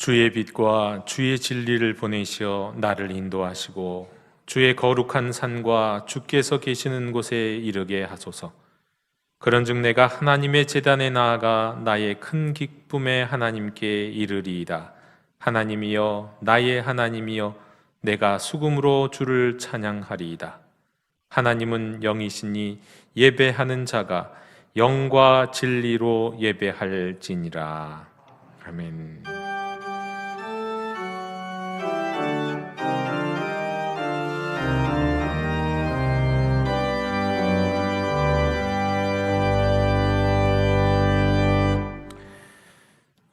주의 빛과 주의 진리를 보내시어 나를 인도하시고 주의 거룩한 산과 주께서 계시는 곳에 이르게 하소서. 그런즉 내가 하나님의 제단에 나아가 나의 큰 기쁨에 하나님께 이르리이다. 하나님이여, 나의 하나님이여, 내가 수금으로 주를 찬양하리이다. 하나님은 영이시니 예배하는 자가 영과 진리로 예배할지니라. 아멘.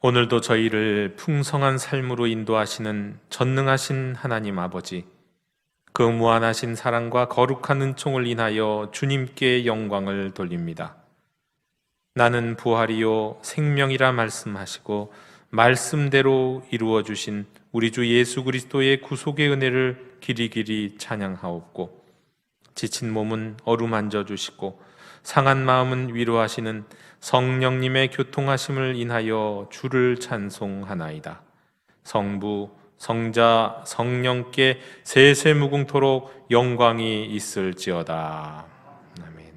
오늘도 저희를 풍성한 삶으로 인도하시는 전능하신 하나님 아버지, 그 무한하신 사랑과 거룩한 은총을 인하여 주님께 영광을 돌립니다. 나는 부활이요 생명이라 말씀하시고 말씀대로 이루어 주신 우리 주 예수 그리스도의 구속의 은혜를 길이길이 찬양하옵고, 지친 몸은 어루만져 주시고 상한 마음은 위로하시는 성령님의 교통하심을 인하여 주를 찬송하나이다. 성부, 성자, 성령께 세세무궁토록 영광이 있을지어다. 아멘.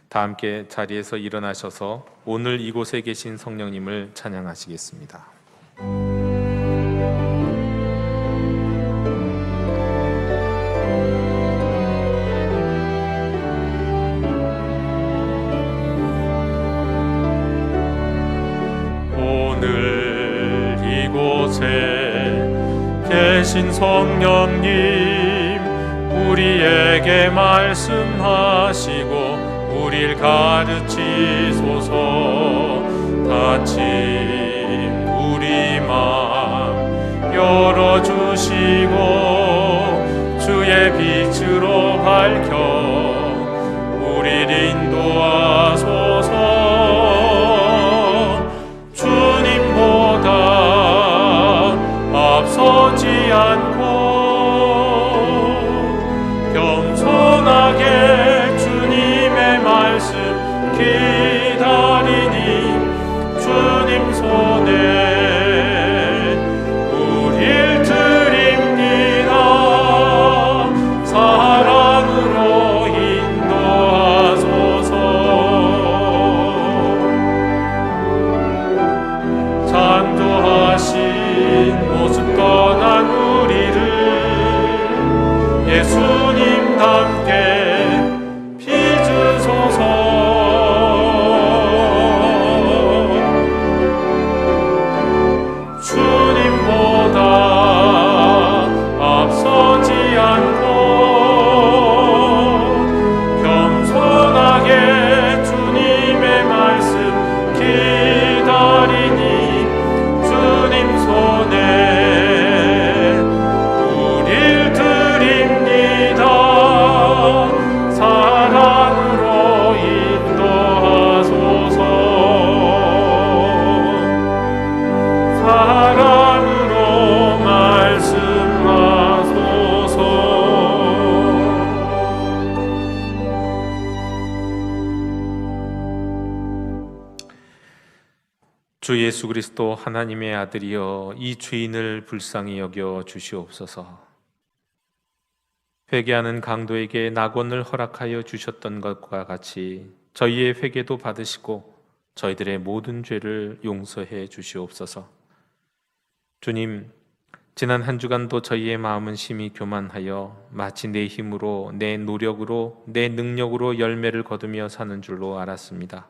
다 함께 자리에서 일어나셔서 오늘 이곳에 계신 성령님을 찬양하시겠습니다. 계신 성령님, 우리에게 말씀하시고 우릴 가르치소서. 다친 우리 맘 열어주시고 주의 빛으로 밝혀 우릴 인도하소서. 앞서지 않고 겸손하게 주님의 말씀 기다리니 주님 손에 우릴 드립니다. 사랑으로 인도하소서. 창조하신 모습 떠난 우리를 예수님 함께 빚으소서. 주님보다 앞서지 않고 겸손하게 주님의 말씀 기다리니 주님 손에 우릴 드립니다. 사랑으로 인도하소서. 사랑으로 말씀하소서. 주 예수 그리스도 하나님의 아들이여, 이 죄인을 불쌍히 여겨 주시옵소서. 회개하는 강도에게 낙원을 허락하여 주셨던 것과 같이 저희의 회개도 받으시고 저희들의 모든 죄를 용서해 주시옵소서. 주님, 지난 한 주간도 저희의 마음은 심히 교만하여 마치 내 힘으로, 내 노력으로, 내 능력으로 열매를 거두며 사는 줄로 알았습니다.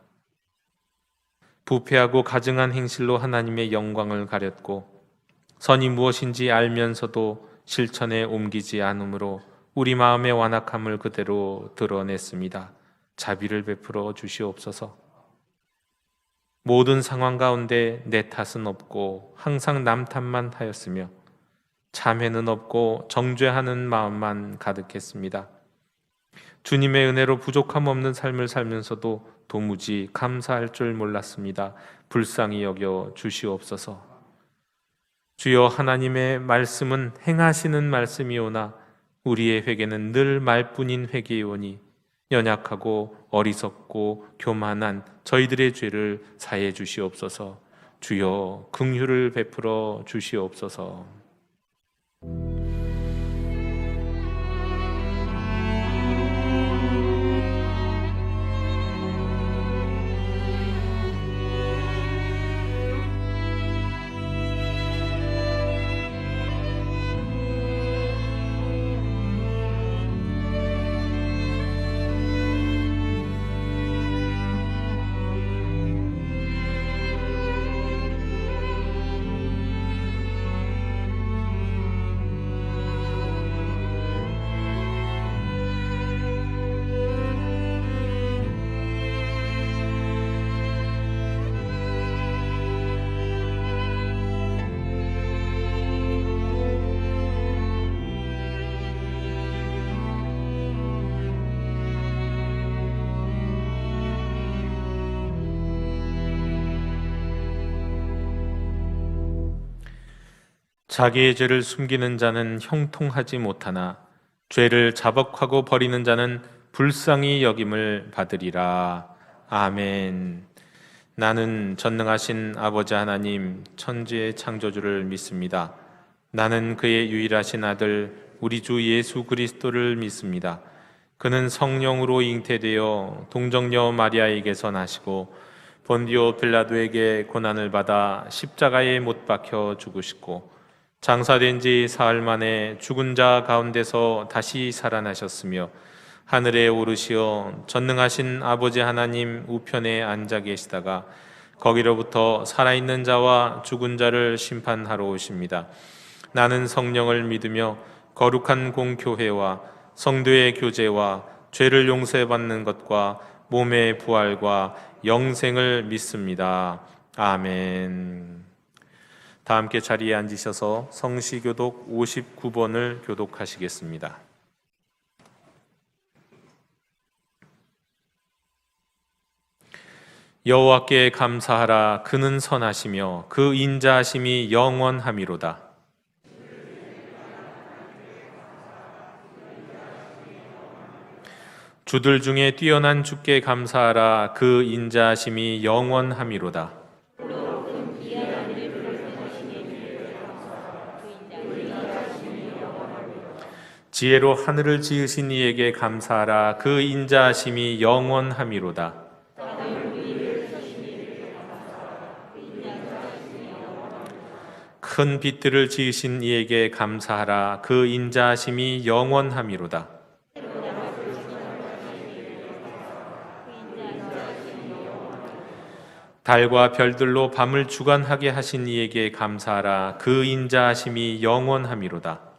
부패하고 가증한 행실로 하나님의 영광을 가렸고 선이 무엇인지 알면서도 실천에 옮기지 않으므로 우리 마음의 완악함을 그대로 드러냈습니다. 자비를 베풀어 주시옵소서. 모든 상황 가운데 내 탓은 없고 항상 남 탓만 하였으며 참회는 없고 정죄하는 마음만 가득했습니다. 주님의 은혜로 부족함 없는 삶을 살면서도 도무지 감사할 줄 몰랐습니다. 불쌍히 여겨 주시옵소서. 주여, 하나님의 말씀은 행하시는 말씀이오나 우리의 회개는 늘 말뿐인 회개이오니 연약하고 어리석고 교만한 저희들의 죄를 사해 주시옵소서. 주여 긍휼을 베풀어 주시옵소서. 자기의 죄를 숨기는 자는 형통하지 못하나 죄를 자복하고 버리는 자는 불쌍히 여김을 받으리라. 아멘. 나는 전능하신 아버지 하나님 천지의 창조주를 믿습니다. 나는 그의 유일하신 아들 우리 주 예수 그리스도를 믿습니다. 그는 성령으로 잉태되어 동정녀 마리아에게서 나시고 본디오 빌라도에게 고난을 받아 십자가에 못 박혀 죽으시고 장사된 지 사흘 만에 죽은 자 가운데서 다시 살아나셨으며 하늘에 오르시어 전능하신 아버지 하나님 우편에 앉아 계시다가 거기로부터 살아있는 자와 죽은 자를 심판하러 오십니다. 나는 성령을 믿으며 거룩한 공교회와 성도의 교제와 죄를 용서받는 것과 몸의 부활과 영생을 믿습니다. 아멘. 다 함께 자리에 앉으셔서 성시교독 59번을 교독하시겠습니다. 여호와께 감사하라. 그는 선하시며 그 인자하심이 영원함이로다. 주들 중에 뛰어난 주께 감사하라. 그 인자하심이 영원함이로다. 지혜로 하늘을 지으신 이에게 감사하라. 그 인자하심이 영원함이로다. 큰 빛들을 지으신 이에게 감사하라. 그 인자하심이 영원함이로다. 달과 별들로 밤을 주관하게 하신 이에게 감사하라. 그 인자하심이 영원함이로다.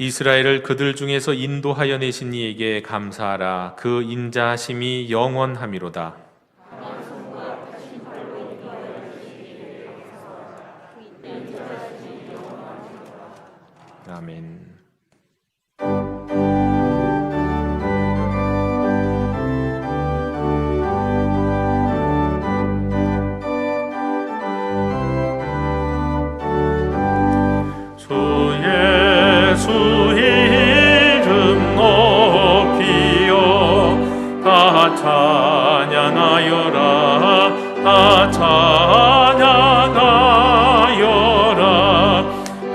이스라엘을 그들 중에서 인도하여 내신 이에게 감사하라. 그 인자하심이 영원함이로다. 아멘. 찬양하여라. 다 찬양하여라.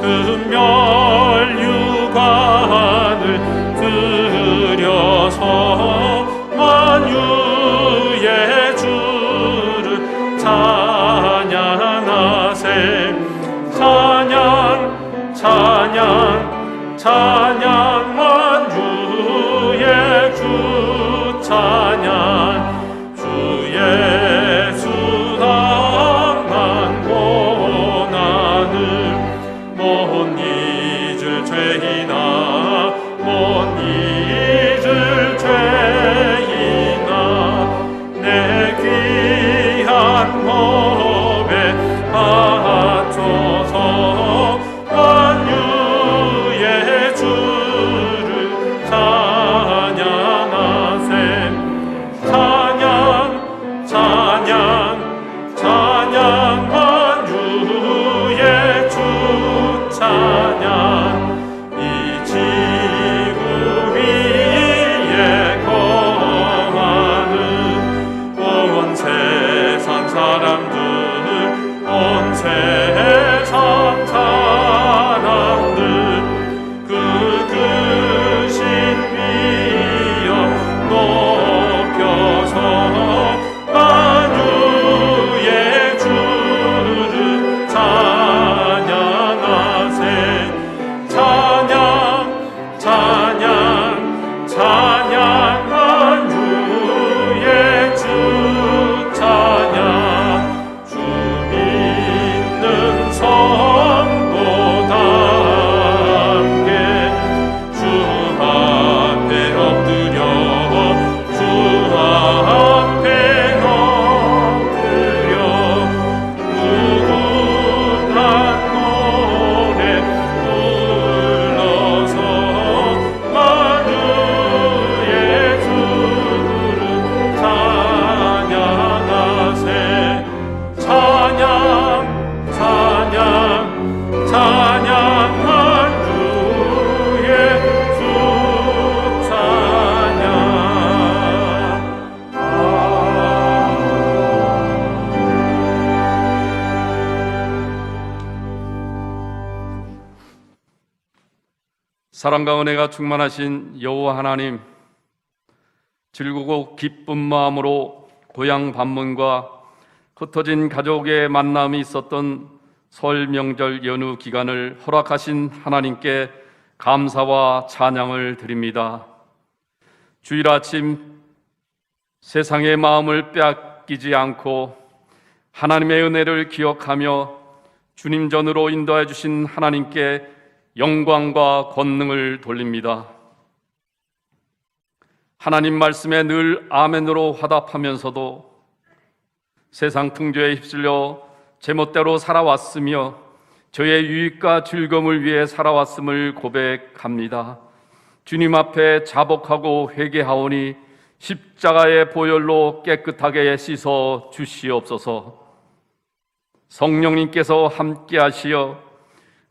그 멸류관을 들여서 만유의 주를 찬양하세. 찬양 찬양 찬양 만유의 주 찬양. 주 예수 당한 고난을 못 잊을 죄이나 못 잊을 죄이나 내 귀한 법에 바쳐서 만유의 주를 찬양하세. 찬양 찬양 찬양 만유의 주 찬양. 이 사랑과 은혜가 충만하신 여호와 하나님, 즐거고 기쁜 마음으로 고향 방문과 흩어진 가족의 만남이 있었던 설 명절 연휴 기간을 허락하신 하나님께 감사와 찬양을 드립니다. 주일 아침 세상의 마음을 빼앗기지 않고 하나님의 은혜를 기억하며 주님 전으로 인도해 주신 하나님께 영광과 권능을 돌립니다. 하나님 말씀에 늘 아멘으로 화답하면서도 세상 풍조에 휩쓸려 제멋대로 살아왔으며 저의 유익과 즐거움을 위해 살아왔음을 고백합니다. 주님 앞에 자복하고 회개하오니 십자가의 보혈로 깨끗하게 씻어 주시옵소서. 성령님께서 함께 하시어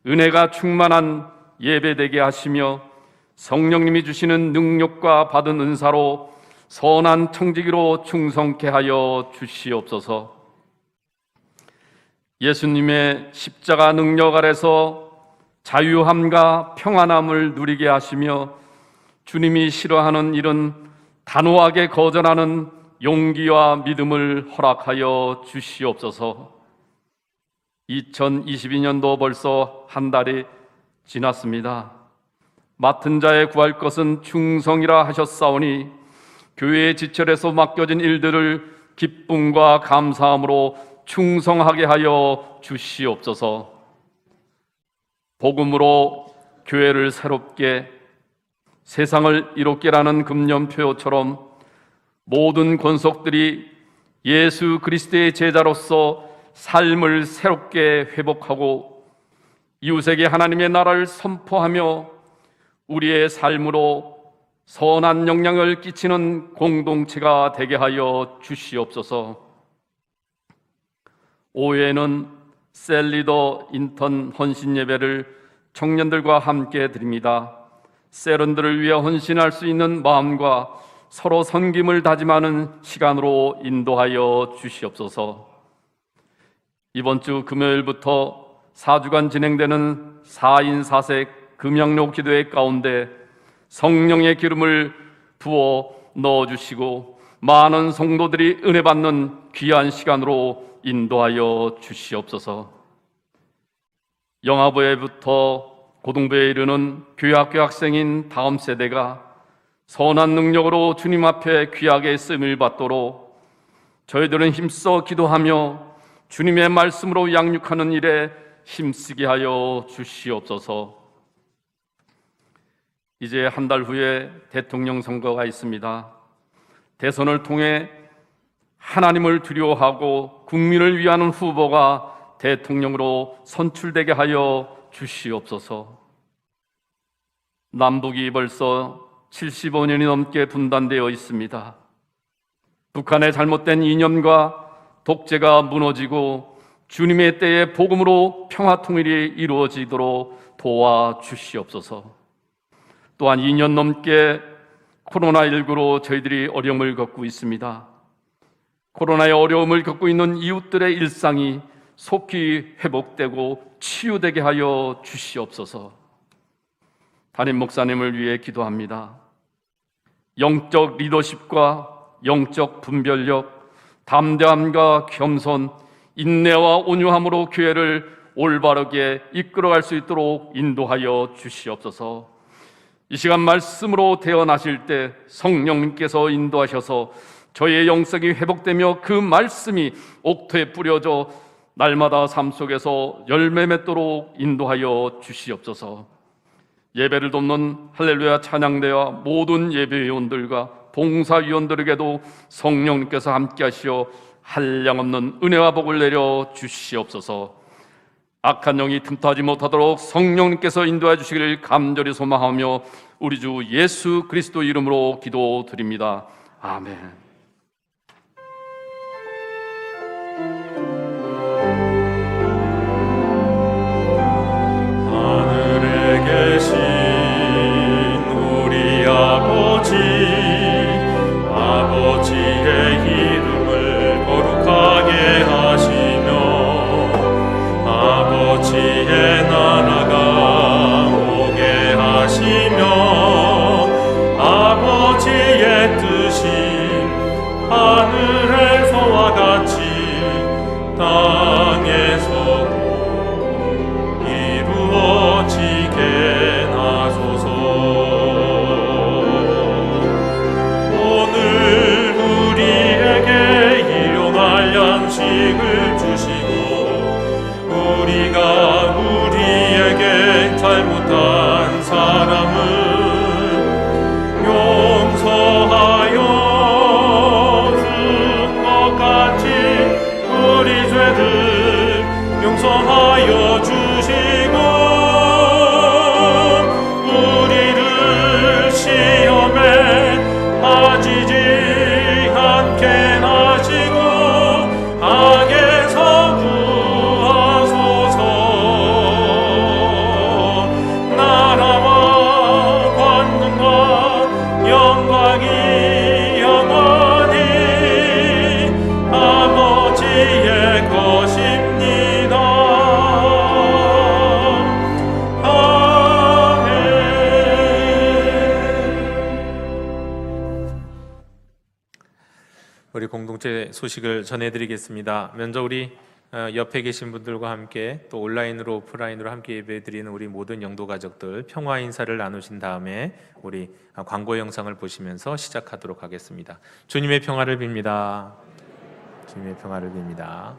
은혜가 충만한 예배되게 하시며 성령님이 주시는 능력과 받은 은사로 선한 청지기로 충성케 하여 주시옵소서. 예수님의 십자가 능력 아래서 자유함과 평안함을 누리게 하시며 주님이 싫어하는 일은 단호하게 거절하는 용기와 믿음을 허락하여 주시옵소서. 2022년도 벌써 한 달이 지났습니다. 맡은 자에 구할 것은 충성이라 하셨사오니 교회의 지철에서 맡겨진 일들을 기쁨과 감사함으로 충성하게 하여 주시옵소서. 복음으로 교회를 새롭게, 세상을 이롭게라는 금년표처럼 모든 권속들이 예수 그리스도의 제자로서 삶을 새롭게 회복하고 이웃에게 하나님의 나라를 선포하며 우리의 삶으로 선한 영향을 끼치는 공동체가 되게 하여 주시옵소서. 오후에는 셀리더 인턴 헌신 예배를 청년들과 함께 드립니다. 세런들을 위해 헌신할 수 있는 마음과 서로 섬김을 다짐하는 시간으로 인도하여 주시옵소서. 이번 주 금요일부터 4주간 진행되는 4인 4색 금양로 기도회 가운데 성령의 기름을 부어 넣어주시고 많은 성도들이 은혜 받는 귀한 시간으로 인도하여 주시옵소서. 영아부회부터 고등부에 이르는 교회학교 학생인 다음 세대가 선한 능력으로 주님 앞에 귀하게 쓰임을 받도록 저희들은 힘써 기도하며 주님의 말씀으로 양육하는 일에 힘쓰게 하여 주시옵소서. 이제 한 달 후에 대통령 선거가 있습니다. 대선을 통해 하나님을 두려워하고 국민을 위하는 후보가 대통령으로 선출되게 하여 주시옵소서. 남북이 벌써 75년이 넘게 분단되어 있습니다. 북한의 잘못된 이념과 독재가 무너지고 주님의 때에 복음으로 평화 통일이 이루어지도록 도와주시옵소서. 또한 2년 넘게 코로나19로 저희들이 어려움을 겪고 있습니다. 코로나의 어려움을 겪고 있는 이웃들의 일상이 속히 회복되고 치유되게 하여 주시옵소서. 담임 목사님을 위해 기도합니다. 영적 리더십과 영적 분별력, 담대함과 겸손, 인내와 온유함으로 교회를 올바르게 이끌어갈 수 있도록 인도하여 주시옵소서. 이 시간 말씀으로 태어나실 때 성령님께서 인도하셔서 저의 영성이 회복되며 그 말씀이 옥토에 뿌려져 날마다 삶 속에서 열매 맺도록 인도하여 주시옵소서. 예배를 돕는 할렐루야 찬양대와 모든 예배위원들과 봉사위원들에게도 성령님께서 함께 하시어 한량없는 은혜와 복을 내려 주시옵소서. 악한 영이 틈타지 못하도록 성령님께서 인도해 주시기를 간절히 소망하며 우리 주 예수 그리스도 이름으로 기도드립니다. 아멘. 하늘에 계신 우리 아버지의 이름을 거룩하게 하시며 아버지의 나라가 오게 하시며 잘못한 사람을 용서하여 준 것 같이 우리 죄를 용서하여 주시고 우리를 시험에 빠지지 않게 하시고 악에서 구하소서. 나라와 권능과 영광이 영원히 아버지의 것입니다. 우리 공동체 소식을 전해드리겠습니다. 먼저 우리 옆에 계신 분들과 함께 또 온라인으로 오프라인으로 함께 예배드리는 우리 모든 영도 가족들 평화 인사를 나누신 다음에 우리 광고 영상을 보시면서 시작하도록 하겠습니다. 주님의 평화를 빕니다. 주님의 평화를 빕니다.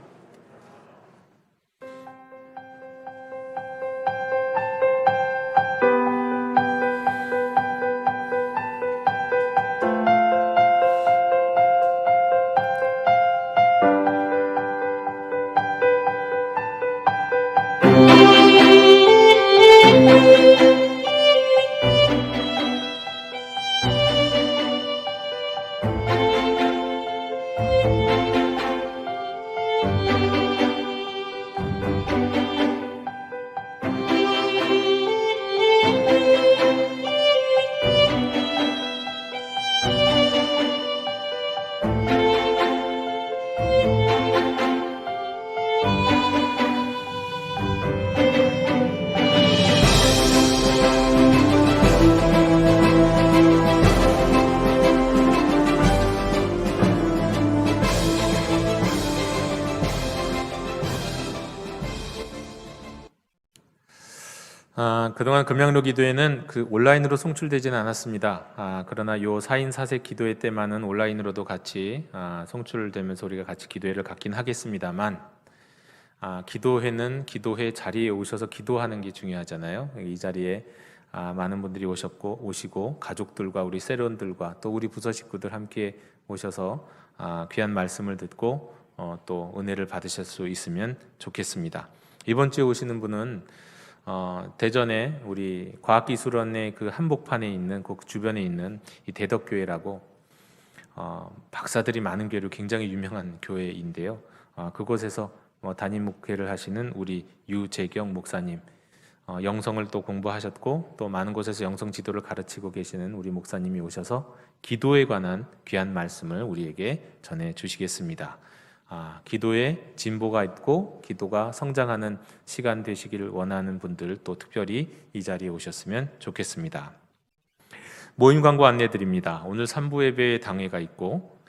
그동안 금양로 기도회는 온라인으로 송출되지는 않았습니다. 그러나 요 4인 4색 기도회 때만은 온라인으로도 같이 송출되면서 우리가 같이 기도회를 갖긴 하겠습니다만 기도회는 기도회 자리에 오셔서 기도하는 게 중요하잖아요. 이 자리에 많은 분들이 오시고 가족들과 우리 세론들과 또 우리 부서 식구들 함께 오셔서 귀한 말씀을 듣고 또 은혜를 받으실 수 있으면 좋겠습니다. 이번 주에 오시는 분은 대전에 우리 과학기술원의 그 한복판에 있는 그 주변에 있는 이 대덕교회라고 박사들이 많은 교회로 굉장히 유명한 교회인데요. 그곳에서 담임 목회를 하시는 우리 유재경 목사님, 영성을 또 공부하셨고 또 많은 곳에서 영성 지도를 가르치고 계시는 우리 목사님이 오셔서 기도에 관한 귀한 말씀을 우리에게 전해 주시겠습니다. 기도에 진보가 있고 기도가 성장하는 시간 되시기를 원하는 분들 또 특별히 이 자리에 오셨으면 좋겠습니다. 모임 광고 안내 드립니다. 오늘 3부 예배 당회가 있고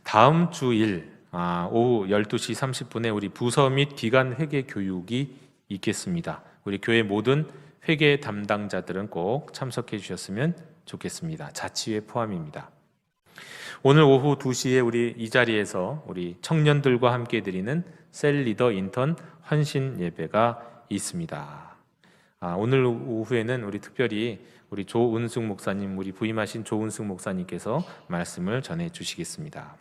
다음 주일 오후 12시 30분에 우리 부서 및 기관 회계 교육이 있겠습니다. 우리 교회 모든 회계 담당자들은 꼭 참석해 주셨으면 좋겠습니다. 자치회 포함입니다. 오늘 오후 2시에 우리 이 자리에서 우리 청년들과 함께 드리는 셀 리더 인턴 헌신 예배가 있습니다. 오늘 오후에는 우리 특별히 우리 조은숙 목사님, 우리 부임하신 조은숙 목사님께서 말씀을 전해 주시겠습니다.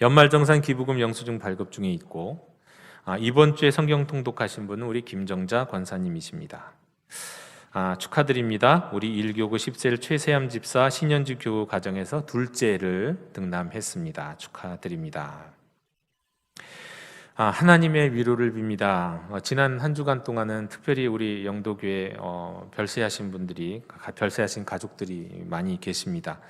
연말정산 기부금 영수증 발급 중에 있고 이번 주에 성경 통독하신 분은 우리 김정자 권사님이십니다. 축하드립니다. 우리 1교구 10셀 최세암 집사 신현주 교우 가정에서 둘째를 등남했습니다. 축하드립니다. 하나님의 위로를 빕니다. 지난 한 주간 동안은 특별히 우리 영도교회 별세하신 분들이, 별세하신 가족들이 많이 계십니다.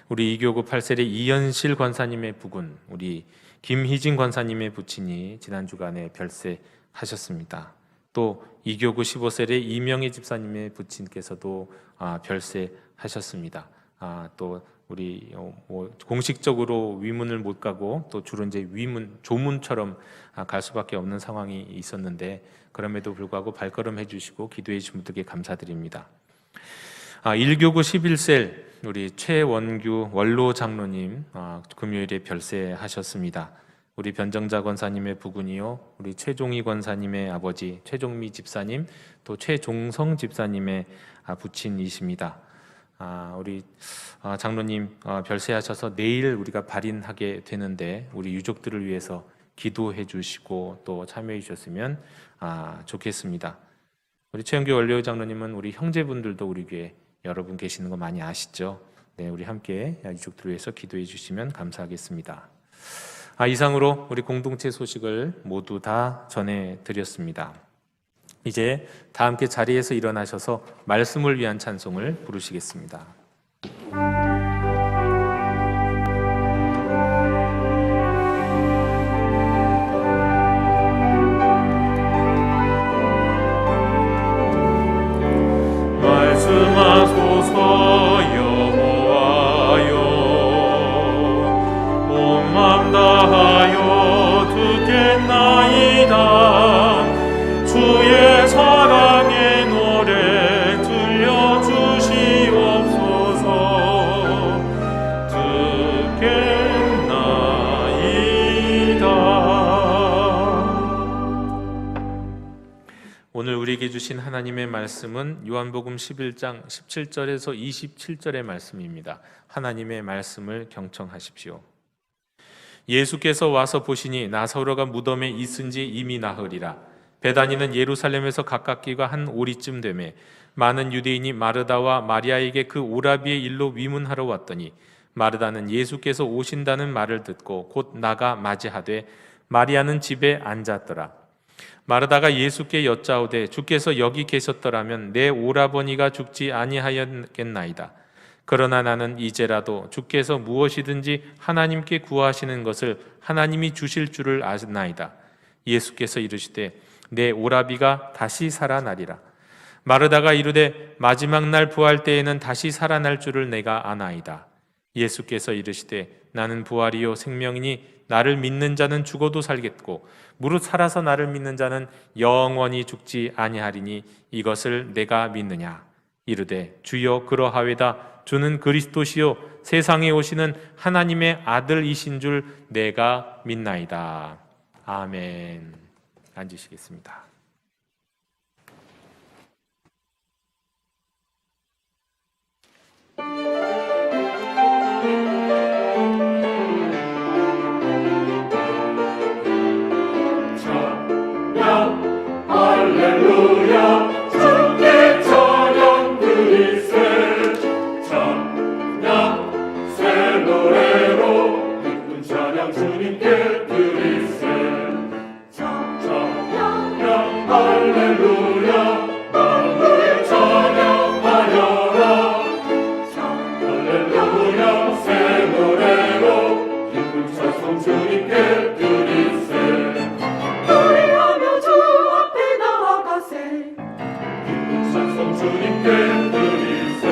우리 2교구 8셀의 이현실 권사님의 부군, 우리 김희진 권사님의 부친이 지난 주간에 별세하셨습니다. 또 2교구 15셀의 이명희 집사님의 부친께서도 별세하셨습니다. 또 우리 공식적으로 위문을 못 가고 또 주로 이제 조문처럼 갈 수밖에 없는 상황이 있었는데 그럼에도 불구하고 발걸음해 주시고 기도해 주신 분들께 감사드립니다. 1교구 11셀 우리 최원규 원로 장로님 금요일에 별세하셨습니다. 우리 변정자 권사님의 부군이요, 우리 최종희 권사님의 아버지 최종미 집사님, 또 최종성 집사님의 부친이십니다. 우리 장로님 별세하셔서 내일 우리가 발인하게 되는데 우리 유족들을 위해서 기도해 주시고 또 참여해 주셨으면 좋겠습니다. 우리 최영규 원료 장로님은 우리 형제분들도 우리 교회 여러분 계시는 거 많이 아시죠? 네, 우리 함께 유족들을 위해서 기도해 주시면 감사하겠습니다. 이상으로 우리 공동체 소식을 모두 다 전해드렸습니다. 이제 다 함께 자리에서 일어나셔서 말씀을 위한 찬송을 부르시겠습니다. 말씀하소서 여호와여, 온 맘 다하여 듣겠나이다. 주의 사랑의 노래 들려주시옵소서. 듣겠나이다. 오늘 우리에게 주신 하나님의 말씀은 요한복음 11장 17절에서 27절의 말씀입니다. 하나님의 말씀을 경청하십시오. 예수께서 와서 보시니 나사로가 무덤에 있은지 이미 나흘이라. 베다니는 예루살렘에서 가깝기가 한 오리쯤 되매 많은 유대인이 마르다와 마리아에게 그 오라비의 일로 위문하러 왔더니 마르다는 예수께서 오신다는 말을 듣고 곧 나가 맞이하되 마리아는 집에 앉았더라. 마르다가 예수께 여짜오되 주께서 여기 계셨더라면 내 오라버니가 죽지 아니하였겠나이다. 그러나 나는 이제라도 주께서 무엇이든지 하나님께 구하시는 것을 하나님이 주실 줄을 아나이다. 예수께서 이르시되 내 오라비가 다시 살아나리라. 마르다가 이르되 마지막 날 부활 때에는 다시 살아날 줄을 내가 아나이다. 예수께서 이르시되 나는 부활이요 생명이니 나를 믿는 자는 죽어도 살겠고 무릇 살아서 나를 믿는 자는 영원히 죽지 아니하리니 이것을 내가 믿느냐. 이르되 주여 그러하외다. 주는 그리스도시요 세상에 오시는 하나님의 아들이신 줄 내가 믿나이다. 아멘. 앉으시겠습니다. 할렐루야 주께 찬양 드리세. 찬양 새 노래로 기쁜 찬양 주님께 드리세. 찬양 할렐루야 만국에 찬양하여라. 할렐루야 새 노래로 기쁜 찬송 주님께 드리세. 주님께 드리세.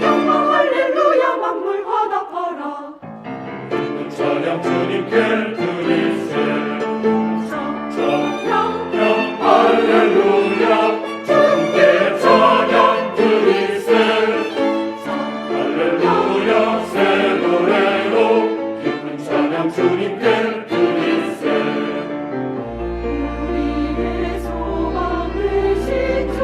영광 할렐루야 만물 화답하라. 기쁜 찬양 주님께 드리세. 찬양 할렐루야 주님께 찬양 드리세. 할렐루야 새 노래로 기쁜 찬양 주님께 드리세. 우리의 소망 되신 주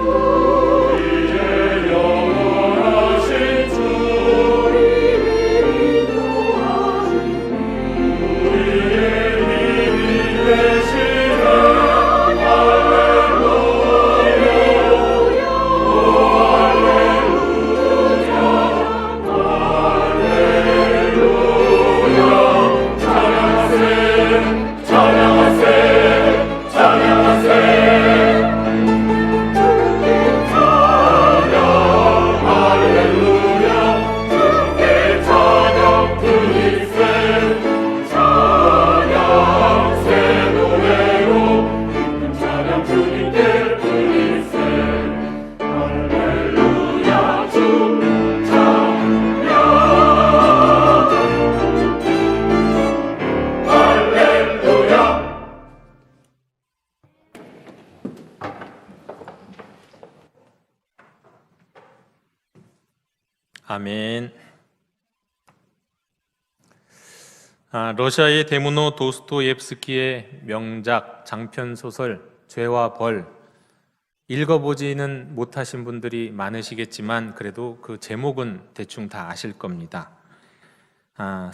아멘. 러시아의 데무노 도스토옙스키의 명작 장편 소설 죄와 벌, 읽어보지는 못하신 분들이 많으시겠지만 그래도 그 제목은 대충 다 아실 겁니다.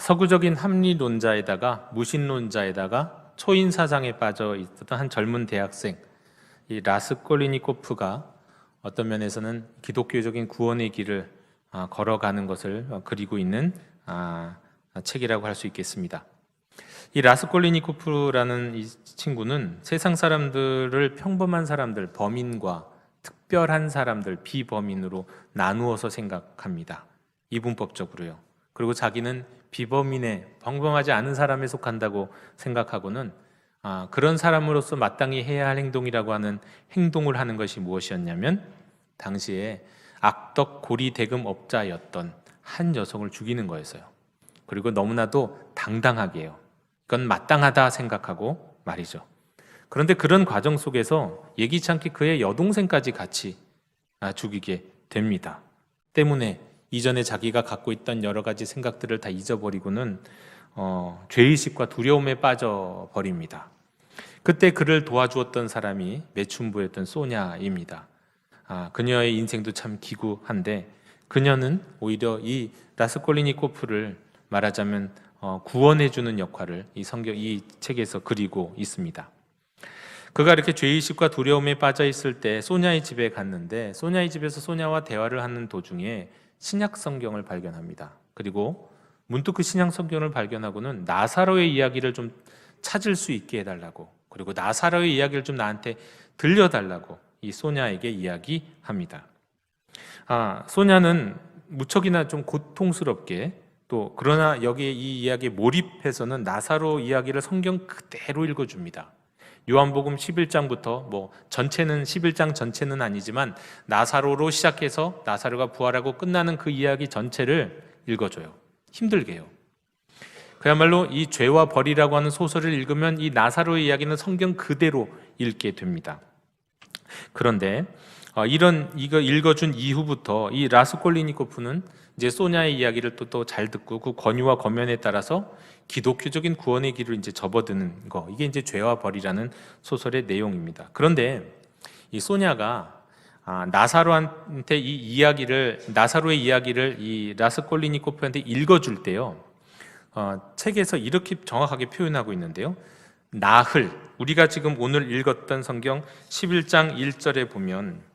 서구적인 합리론자에다가 무신론자에다가 초인 사상에 빠져 있었던 한 젊은 대학생, 이 라스콜리니코프가 어떤 면에서는 기독교적인 구원의 길을 걸어가는 것을 그리고 있는 책이라고 할 수 있겠습니다. 이 라스콜리니코프라는 이 친구는 세상 사람들을 평범한 사람들, 범인과 특별한 사람들, 비범인으로 나누어서 생각합니다. 이분법적으로요. 그리고 자기는 비범인의 평범하지 않은 사람에 속한다고 생각하고는 그런 사람으로서 마땅히 해야 할 행동이라고 하는 행동을 하는 것이 무엇이었냐면 당시에 악덕 고리 대금업자였던 한 여성을 죽이는 거였어요. 그리고 너무나도 당당하게요. 그건 마땅하다 생각하고 말이죠. 그런데 그런 과정 속에서 예기치 않게 그의 여동생까지 같이 죽이게 됩니다. 때문에 이전에 자기가 갖고 있던 여러 가지 생각들을 다 잊어버리고는 죄의식과 두려움에 빠져버립니다. 그때 그를 도와주었던 사람이 매춘부였던 소냐입니다. 그녀의 인생도 참 기구한데 그녀는 오히려 이 라스콜리니코프를 말하자면 구원해주는 역할을 이 책에서 그리고 있습니다. 그가 이렇게 죄의식과 두려움에 빠져 있을 때 소냐의 집에 갔는데 소냐의 집에서 소냐와 대화를 하는 도중에 신약 성경을 발견합니다. 그리고 문득 그 신약 성경을 발견하고는 나사로의 이야기를 좀 찾을 수 있게 해달라고, 그리고 나사로의 이야기를 좀 나한테 들려달라고 이 소냐에게 이야기합니다. 소냐는 무척이나 좀 고통스럽게 또 그러나 여기에 이 이야기에 몰입해서는 나사로 이야기를 성경 그대로 읽어줍니다. 요한복음 11장부터 전체는 11장 전체는 아니지만 나사로로 시작해서 나사로가 부활하고 끝나는 그 이야기 전체를 읽어줘요. 힘들게요. 그야말로 이 죄와 벌이라고 하는 소설을 읽으면 이 나사로의 이야기는 성경 그대로 읽게 됩니다. 그런데 이거 읽어준 이후부터 이 라스콜리니코프는 이제 소냐의 이야기를 또 잘 듣고 그 권유와 권면에 따라서 기독교적인 구원의 길을 이제 접어드는 거, 이게 이제 죄와 벌이라는 소설의 내용입니다. 그런데 이 소냐가 나사로한테 나사로의 이야기를 이 라스콜리니코프한테 읽어줄 때요, 책에서 이렇게 정확하게 표현하고 있는데요. 나흘, 우리가 지금 오늘 읽었던 성경 11장 1절에 보면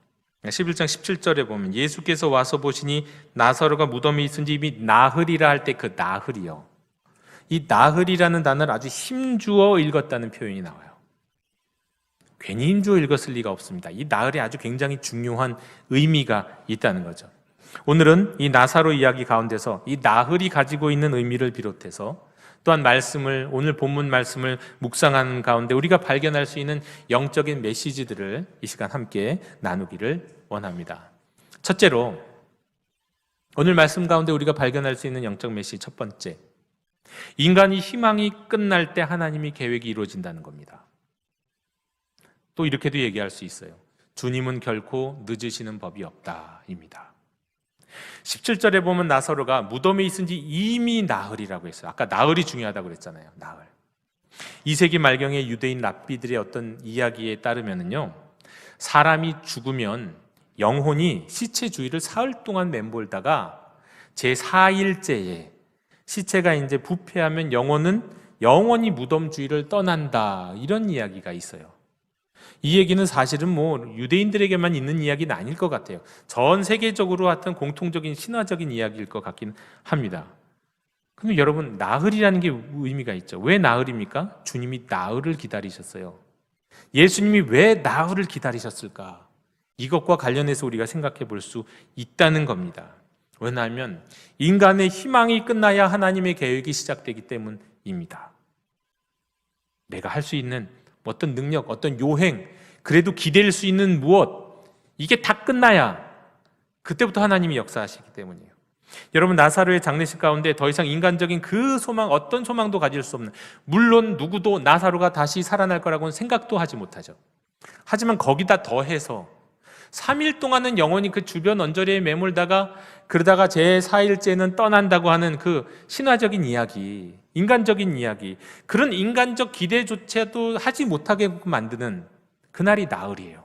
11장 17절에 보면 예수께서 와서 보시니 나사로가 무덤에 있은지 이미 나흘이라 할 때 그 나흘이요, 이 나흘이라는 단어를 아주 힘주어 읽었다는 표현이 나와요. 괜히 힘주어 읽었을 리가 없습니다. 이 나흘이 아주 굉장히 중요한 의미가 있다는 거죠. 오늘은 이 나사로 이야기 가운데서 이 나흘이 가지고 있는 의미를 비롯해서 또한 오늘 본문 말씀을 묵상하는 가운데 우리가 발견할 수 있는 영적인 메시지들을 이 시간 함께 나누기를 원합니다. 첫째로 오늘 말씀 가운데 우리가 발견할 수 있는 영적 메시지 첫 번째, 인간이 희망이 끝날 때 하나님의 계획이 이루어진다는 겁니다. 또 이렇게도 얘기할 수 있어요. 주님은 결코 늦으시는 법이 없다입니다. 17절에 보면 나사로가 무덤에 있은지 이미 나흘이라고 했어요. 아까 나흘이 중요하다고 그랬잖아요. 나흘. 2세기 말경의 유대인 랍비들의 어떤 이야기에 따르면요, 사람이 죽으면 영혼이 시체 주위를 사흘 동안 맴돌다가 제4일째에 시체가 이제 부패하면 영혼은 영원히 무덤 주위를 떠난다, 이런 이야기가 있어요. 이 얘기는 사실은 유대인들에게만 있는 이야기는 아닐 것 같아요. 전 세계적으로 어떤 공통적인 신화적인 이야기일 것 같긴 합니다. 그럼 여러분, 나흘이라는 게 의미가 있죠. 왜 나흘입니까? 주님이 나흘을 기다리셨어요. 예수님이 왜 나흘을 기다리셨을까? 이것과 관련해서 우리가 생각해 볼 수 있다는 겁니다. 왜냐하면 인간의 희망이 끝나야 하나님의 계획이 시작되기 때문입니다. 내가 할 수 있는 어떤 능력, 어떤 요행, 그래도 기댈 수 있는 무엇, 이게 다 끝나야 그때부터 하나님이 역사하시기 때문이에요. 여러분, 나사로의 장례식 가운데 더 이상 인간적인 그 소망, 어떤 소망도 가질 수 없는, 물론 누구도 나사로가 다시 살아날 거라고는 생각도 하지 못하죠. 하지만 거기다 더해서 3일 동안은 영원히 그 주변 언저리에 매몰다가 그러다가 제4일째는 떠난다고 하는 그 신화적인 이야기, 인간적인 이야기, 그런 인간적 기대조차도 하지 못하게 만드는 그날이 나흘이에요.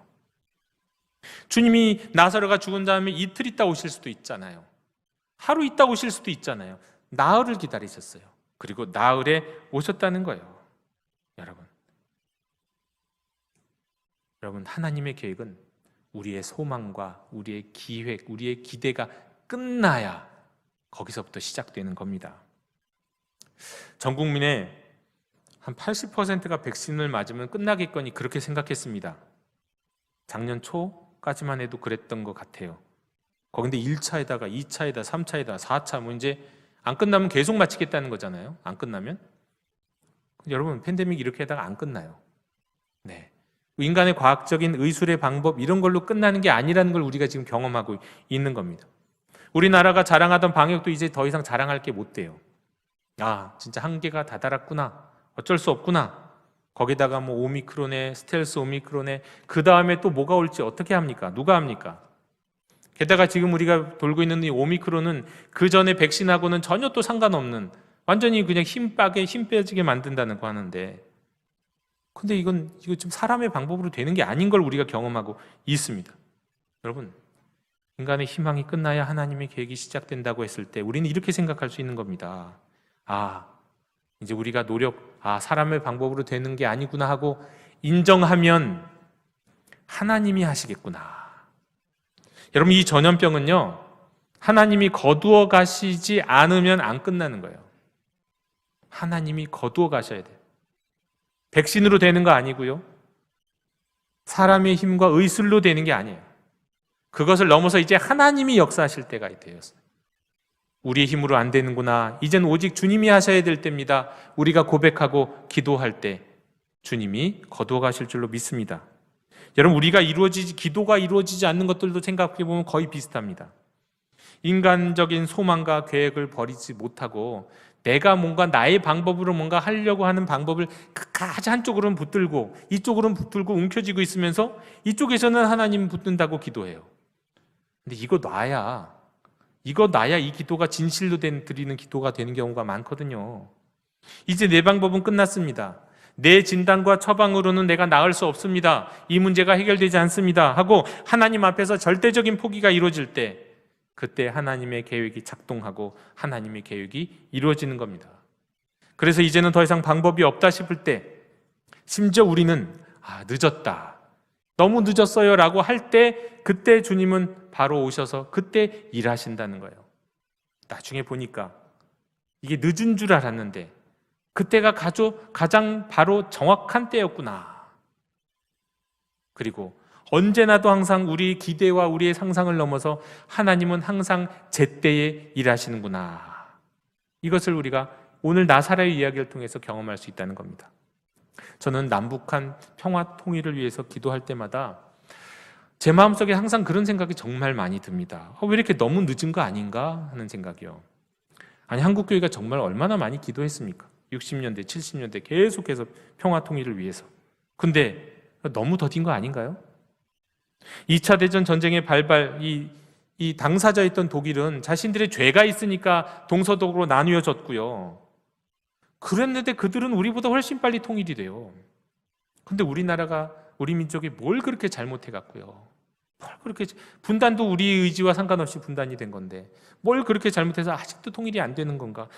주님이 나사로가 죽은 다음에 이틀 있다 오실 수도 있잖아요. 하루 있다 오실 수도 있잖아요. 나흘을 기다리셨어요. 그리고 나흘에 오셨다는 거예요. 여러분, 하나님의 계획은 우리의 소망과 우리의 기획, 우리의 기대가 끝나야 거기서부터 시작되는 겁니다. 전 국민의 한 80%가 백신을 맞으면 끝나겠거니 그렇게 생각했습니다. 작년 초까지만 해도 그랬던 것 같아요. 거긴데 1차에다가 2차에다 3차에다 4차 뭐 이제 안 끝나면 계속 맞히겠다는 거잖아요. 안 끝나면. 여러분, 팬데믹 이렇게 하다가 안 끝나요. 네. 인간의 과학적인 의술의 방법 이런 걸로 끝나는 게 아니라는 걸 우리가 지금 경험하고 있는 겁니다. 우리나라가 자랑하던 방역도 이제 더 이상 자랑할 게 못 돼요. 아, 진짜 한계가 다다랐구나. 어쩔 수 없구나. 거기다가 뭐 오미크론에 스텔스 오미크론에 그 다음에 또 뭐가 올지 어떻게 합니까? 누가 합니까? 게다가 지금 우리가 돌고 있는 이 오미크론은 그 전에 백신하고는 전혀 또 상관없는 완전히 그냥 힘 빼지게 만든다는 거 하는데, 근데 이거 좀 사람의 방법으로 되는 게 아닌 걸 우리가 경험하고 있습니다. 여러분, 인간의 희망이 끝나야 하나님의 계획이 시작된다고 했을 때 우리는 이렇게 생각할 수 있는 겁니다. 아, 이제 우리가 사람의 방법으로 되는 게 아니구나 하고 인정하면 하나님이 하시겠구나. 여러분, 이 전염병은요, 하나님이 거두어 가시지 않으면 안 끝나는 거예요. 하나님이 거두어 가셔야 돼요. 백신으로 되는 거 아니고요, 사람의 힘과 의술로 되는 게 아니에요. 그것을 넘어서 이제 하나님이 역사하실 때가 되었어요. 우리의 힘으로 안 되는구나, 이젠 오직 주님이 하셔야 될 때입니다. 우리가 고백하고 기도할 때 주님이 거두어 가실 줄로 믿습니다. 여러분, 우리가 기도가 이루어지지 않는 것들도 생각해 보면 거의 비슷합니다. 인간적인 소망과 계획을 버리지 못하고 내가 뭔가 나의 방법으로 뭔가 하려고 하는 방법을 끝까지 한쪽으로는 붙들고 이쪽으로는 붙들고 움켜쥐고 있으면서 이쪽에서는 하나님 붙든다고 기도해요. 근데 이거 놔야 이 기도가 진실로 드리는 기도가 되는 경우가 많거든요. 이제 내 방법은 끝났습니다. 내 진단과 처방으로는 내가 나을 수 없습니다. 이 문제가 해결되지 않습니다 하고 하나님 앞에서 절대적인 포기가 이루어질 때, 그때 하나님의 계획이 작동하고 하나님의 계획이 이루어지는 겁니다. 그래서 이제는 더 이상 방법이 없다 싶을 때, 심지어 우리는 늦었다, 너무 늦었어요 라고 할 때, 그때 주님은 바로 오셔서 그때 일하신다는 거예요. 나중에 보니까 이게 늦은 줄 알았는데 그때가 가장 바로 정확한 때였구나. 그리고 언제나도 항상 우리의 기대와 우리의 상상을 넘어서 하나님은 항상 제때에 일하시는구나. 이것을 우리가 오늘 나사로의 이야기를 통해서 경험할 수 있다는 겁니다. 저는 남북한 평화 통일을 위해서 기도할 때마다 제 마음속에 항상 그런 생각이 정말 많이 듭니다. 왜 이렇게 너무 늦은 거 아닌가 하는 생각이요. 아니, 한국교회가 정말 얼마나 많이 기도했습니까? 60년대, 70년대 계속해서 평화 통일을 위해서. 근데 너무 더딘 거 아닌가요? 2차 대전 전쟁의 발발, 이 당사자였던 독일은 자신들의 죄가 있으니까 동서독으로 나뉘어졌고요. 그랬는데 그들은 우리보다 훨씬 빨리 통일이 돼요. 근데 우리나라가, 우리 민족이 뭘 그렇게 잘못해갖고요, 뭘 그렇게, 분단도 우리 의지와 상관없이 분단이 된 건데 뭘 그렇게 잘못해서 아직도 통일이 안 되는 건가?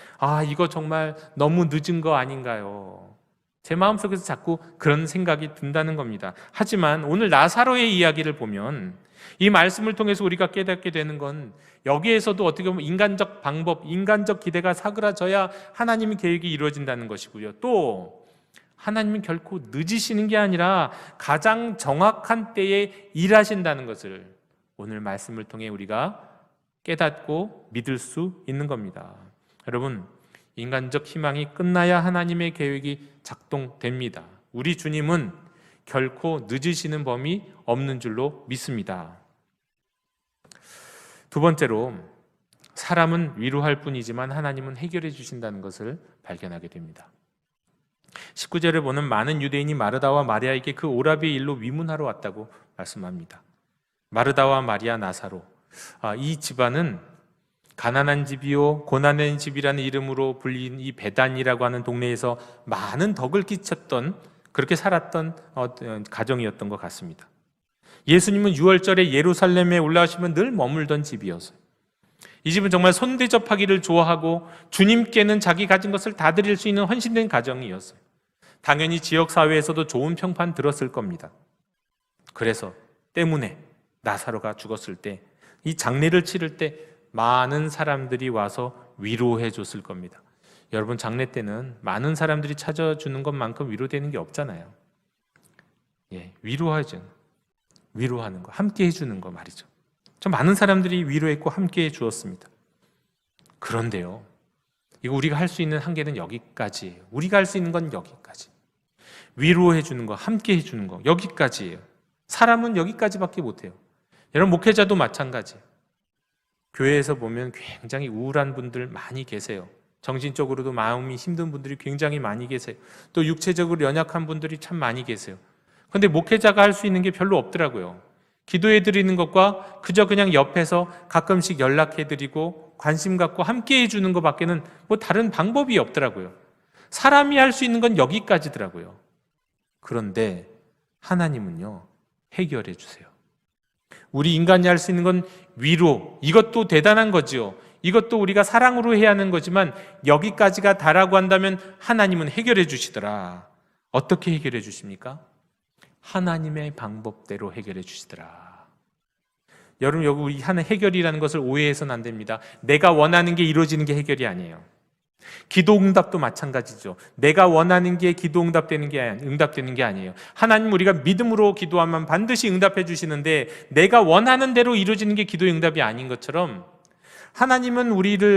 이거 정말 너무 늦은 거 아닌가요? 제 마음속에서 자꾸 그런 생각이 든다는 겁니다. 하지만 오늘 나사로의 이야기를 보면 이 말씀을 통해서 우리가 깨닫게 되는 건, 여기에서도 어떻게 보면 인간적 방법, 인간적 기대가 사그라져야 하나님의 계획이 이루어진다는 것이고요. 또 하나님은 결코 늦으시는 게 아니라 가장 정확한 때에 일하신다는 것을 오늘 말씀을 통해 우리가 깨닫고 믿을 수 있는 겁니다. 여러분, 인간적 희망이 끝나야 하나님의 계획이 작동됩니다. 우리 주님은 결코 늦으시는 범이 없는 줄로 믿습니다. 두 번째로, 사람은 위로할 뿐이지만 하나님은 해결해 주신다는 것을 발견하게 됩니다. 19절에 보는 많은 유대인이 마르다와 마리아에게 그 오라비의 일로 위문하러 왔다고 말씀합니다. 마르다와 마리아, 나사로, 이 집안은 가난한 집이요 고난의 집이라는 이름으로 불린 이 베단이라고 하는 동네에서 많은 덕을 끼쳤던, 그렇게 살았던 가정이었던 것 같습니다. 예수님은 유월절에 예루살렘에 올라오시면 늘 머물던 집이었어요. 이 집은 정말 손대접하기를 좋아하고 주님께는 자기 가진 것을 다 드릴 수 있는 헌신된 가정이었어요. 당연히 지역사회에서도 좋은 평판 들었을 겁니다. 그래서 때문에 나사로가 죽었을 때, 이 장례를 치를 때 많은 사람들이 와서 위로해 줬을 겁니다. 여러분, 장례 때는 많은 사람들이 찾아주는 것만큼 위로되는 게 없잖아요. 위로하죠. 위로하는 거, 함께 해주는 거 말이죠. 저 많은 사람들이 위로했고 함께 해주었습니다. 그런데요, 이거 우리가 할 수 있는 한계는 여기까지예요. 우리가 할 수 있는 건 여기까지. 위로해 주는 거, 함께 해주는 거, 여기까지예요. 사람은 여기까지밖에 못해요. 여러분, 목회자도 마찬가지예요. 교회에서 보면 굉장히 우울한 분들 많이 계세요. 정신적으로도 마음이 힘든 분들이 굉장히 많이 계세요. 또 육체적으로 연약한 분들이 참 많이 계세요. 그런데 목회자가 할 수 있는 게 별로 없더라고요. 기도해 드리는 것과 그저 그냥 옆에서 가끔씩 연락해 드리고 관심 갖고 함께 해주는 것밖에는 뭐 다른 방법이 없더라고요. 사람이 할 수 있는 건 여기까지더라고요. 그런데 하나님은요, 해결해 주세요. 우리 인간이 할 수 있는 건 위로, 이것도 대단한 거지요. 이것도 우리가 사랑으로 해야 하는 거지만 여기까지가 다라고 한다면 하나님은 해결해 주시더라. 어떻게 해결해 주십니까? 하나님의 방법대로 해결해 주시더라. 여러분, 여기 우리 하는 해결이라는 것을 오해해서는 안 됩니다. 내가 원하는 게 이루어지는 게 해결이 아니에요. 기도응답도 마찬가지죠. 내가 원하는 게 기도응답되는 게 아니에요. 하나님, 우리가 믿음으로 기도하면 반드시 응답해 주시는데 내가 원하는 대로 이루어지는 게 기도의 응답이 아닌 것처럼 하나님은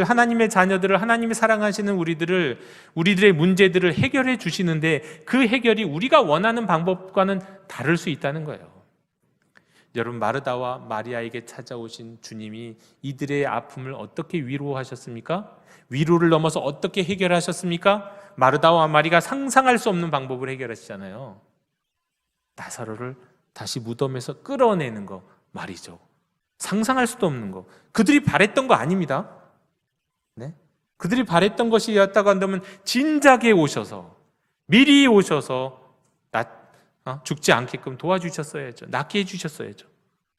하나님의 자녀들을, 하나님이 사랑하시는 우리들의 문제들을 해결해 주시는데 그 해결이 우리가 원하는 방법과는 다를 수 있다는 거예요. 여러분, 마르다와 마리아에게 찾아오신 주님이 이들의 아픔을 어떻게 위로하셨습니까? 위로를 넘어서 어떻게 해결하셨습니까? 마르다와 마리가 상상할 수 없는 방법을 해결하시잖아요. 나사로를 다시 무덤에서 끌어내는 거 말이죠. 상상할 수도 없는 거. 그들이 바랬던 거 아닙니다. 그들이 바랬던 것이었다고 한다면 진작에 오셔서, 미리 오셔서 죽지 않게끔 도와주셨어야죠. 낫게 해주셨어야죠.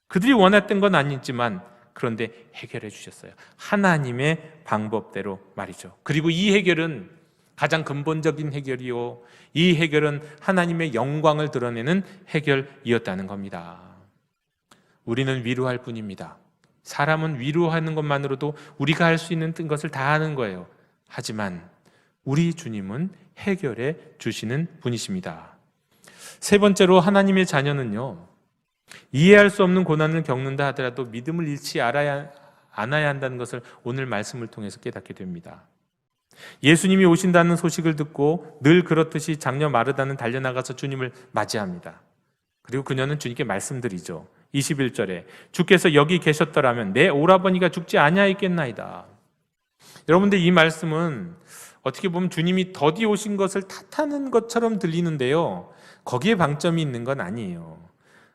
그들이 원했던 건 아니지만 그런데 해결해 주셨어요. 하나님의 방법대로 말이죠. 그리고 이 해결은 가장 근본적인 해결이요, 이 해결은 하나님의 영광을 드러내는 해결이었다는 겁니다. 우리는 위로할 뿐입니다. 사람은 위로하는 것만으로도 우리가 할 수 있는 것을 다 하는 거예요. 하지만 우리 주님은 해결해 주시는 분이십니다. 세 번째로, 하나님의 자녀는요, 이해할 수 없는 고난을 겪는다 하더라도 믿음을 잃지 않아야 한다는 것을 오늘 말씀을 통해서 깨닫게 됩니다. 예수님이 오신다는 소식을 듣고 늘 그렇듯이 장녀 마르다는 달려나가서 주님을 맞이합니다. 그리고 그녀는 주님께 말씀드리죠. 21절에 주께서 여기 계셨더라면 내 오라버니가 죽지 아니하였겠나이다. 여러분들, 이 말씀은 어떻게 보면 주님이 더디 오신 것을 탓하는 것처럼 들리는데요, 거기에 방점이 있는 건 아니에요.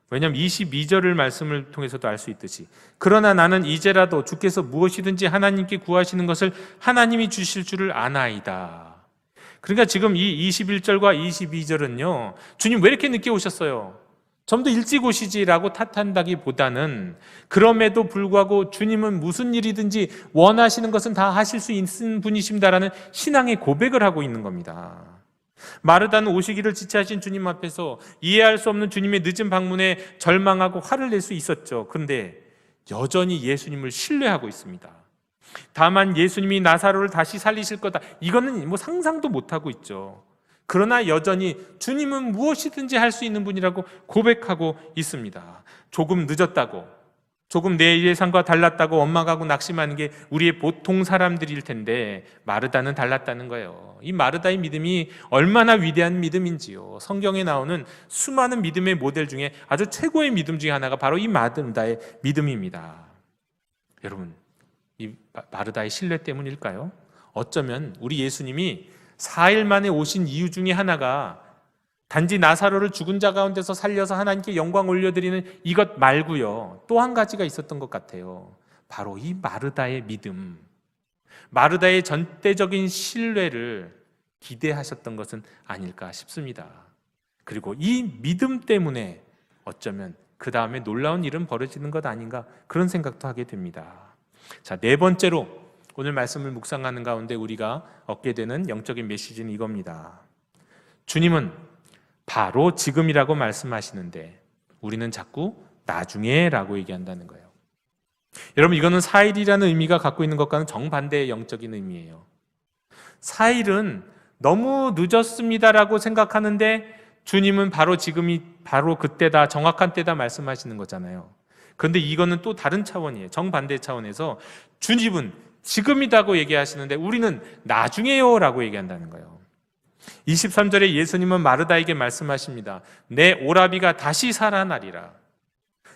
왜냐하면 22절을 말씀을 통해서도 알 수 있듯이, 그러나 나는 이제라도 주께서 무엇이든지 하나님께 구하시는 것을 하나님이 주실 줄을 아나이다. 그러니까 지금 이 21절과 22절은요, 주님 왜 이렇게 늦게 오셨어요? 좀 더 일찍 오시지라고 탓한다기보다는 그럼에도 불구하고 주님은 무슨 일이든지 원하시는 것은 다 하실 수 있는 분이십니다라는 신앙의 고백을 하고 있는 겁니다. 마르다는 오시기를 지체하신 주님 앞에서 이해할 수 없는 주님의 늦은 방문에 절망하고 화를 낼 수 있었죠. 그런데 여전히 예수님을 신뢰하고 있습니다. 다만 예수님이 나사로를 다시 살리실 거다, 이거는 뭐 상상도 못하고 있죠. 그러나 여전히 주님은 무엇이든지 할 수 있는 분이라고 고백하고 있습니다. 조금 늦었다고, 조금 내 예상과 달랐다고 원망하고 낙심하는 게 우리의 보통 사람들일 텐데 마르다는 달랐다는 거예요. 이 마르다의 믿음이 얼마나 위대한 믿음인지요. 성경에 나오는 수많은 믿음의 모델 중에 아주 최고의 믿음 중에 하나가 바로 이 마르다의 믿음입니다. 여러분, 이 마르다의 신뢰 때문일까요? 어쩌면 우리 예수님이 4일 만에 오신 이유 중에 하나가 단지 나사로를 죽은 자 가운데서 살려서 하나님께 영광 올려드리는 이것 말고요, 또 한 가지가 있었던 것 같아요. 바로 이 마르다의 믿음, 마르다의 전대적인 신뢰를 기대하셨던 것은 아닐까 싶습니다. 그리고 이 믿음 때문에 어쩌면 그 다음에 놀라운 일은 벌어지는 것 아닌가, 그런 생각도 하게 됩니다. 자, 네 번째로 오늘 말씀을 묵상하는 가운데 우리가 얻게 되는 영적인 메시지는 이겁니다. 주님은 바로 지금이라고 말씀하시는데 우리는 자꾸 나중에 라고 얘기한다는 거예요. 여러분, 이거는 사일이라는 의미가 갖고 있는 것과는 정반대의 영적인 의미예요. 사일은 너무 늦었습니다라고 생각하는데 주님은 바로 지금이 바로 그때다, 정확한 때다 말씀하시는 거잖아요. 그런데 이거는 또 다른 차원이에요. 정반대 차원에서 주님은 지금이라고 얘기하시는데 우리는 나중에요 라고 얘기한다는 거예요. 23절에 예수님은 마르다에게 말씀하십니다. 내 오라비가 다시 살아나리라.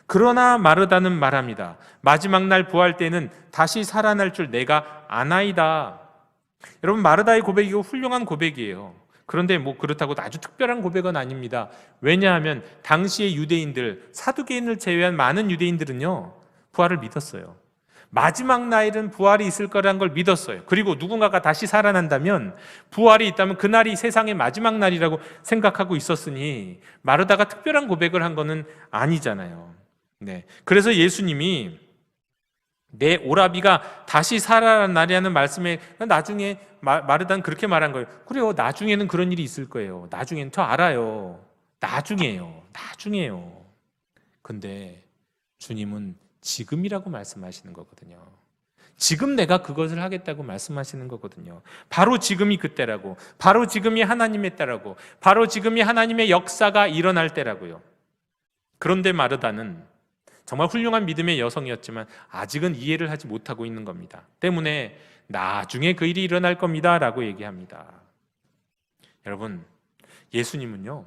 그러나 마르다는 말합니다. 마지막 날 부활 때는 다시 살아날 줄 내가 아나이다. 여러분, 마르다의 고백이 훌륭한 고백이에요. 그런데 뭐 그렇다고 아주 특별한 고백은 아닙니다. 왜냐하면 당시의 유대인들, 사두개인을 제외한 많은 유대인들은요, 부활을 믿었어요. 마지막 날은 부활이 있을 거라는 걸 믿었어요. 그리고 누군가가 다시 살아난다면, 부활이 있다면 그날이 세상의 마지막 날이라고 생각하고 있었으니 마르다가 특별한 고백을 한 거는 아니잖아요. 네. 그래서 예수님이 내 오라비가 다시 살아나리라는 말씀에 나중에 마르다는 그렇게 말한 거예요. 그래요, 나중에는 그런 일이 있을 거예요. 나중에는 저 알아요. 나중에요. 근데 주님은 지금이라고 말씀하시는 거거든요. 지금 내가 그것을 하겠다고 말씀하시는 거거든요. 바로 지금이 그때라고, 바로 지금이 하나님의 때라고, 바로 지금이 하나님의 역사가 일어날 때라고요. 그런데 마르다는 정말 훌륭한 믿음의 여성이었지만 아직은 이해를 하지 못하고 있는 겁니다. 때문에 나중에 그 일이 일어날 겁니다 라고 얘기합니다. 여러분, 예수님은요,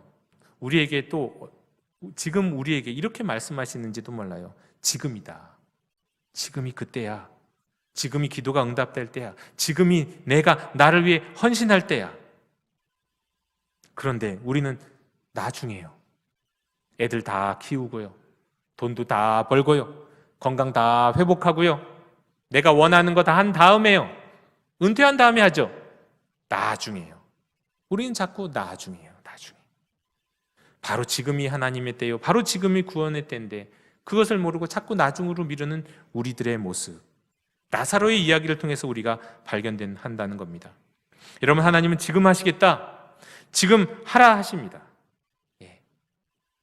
우리에게 또 지금 우리에게 이렇게 말씀하시는지도 몰라요. 지금이다. 지금이 그때야. 지금이 기도가 응답될 때야. 지금이 내가 나를 위해 헌신할 때야. 그런데 우리는 나중에요. 애들 다 키우고요, 돈도 다 벌고요, 건강 다 회복하고요, 내가 원하는 거 다 한 다음에요, 은퇴한 다음에 하죠. 나중에요. 우리는 자꾸 나중에요. 바로 지금이 하나님의 때요, 바로 지금이 구원의 때인데 그것을 모르고 자꾸 나중으로 미루는 우리들의 모습, 나사로의 이야기를 통해서 우리가 한다는 겁니다. 여러분, 하나님은 지금 하시겠다, 지금 하라 하십니다.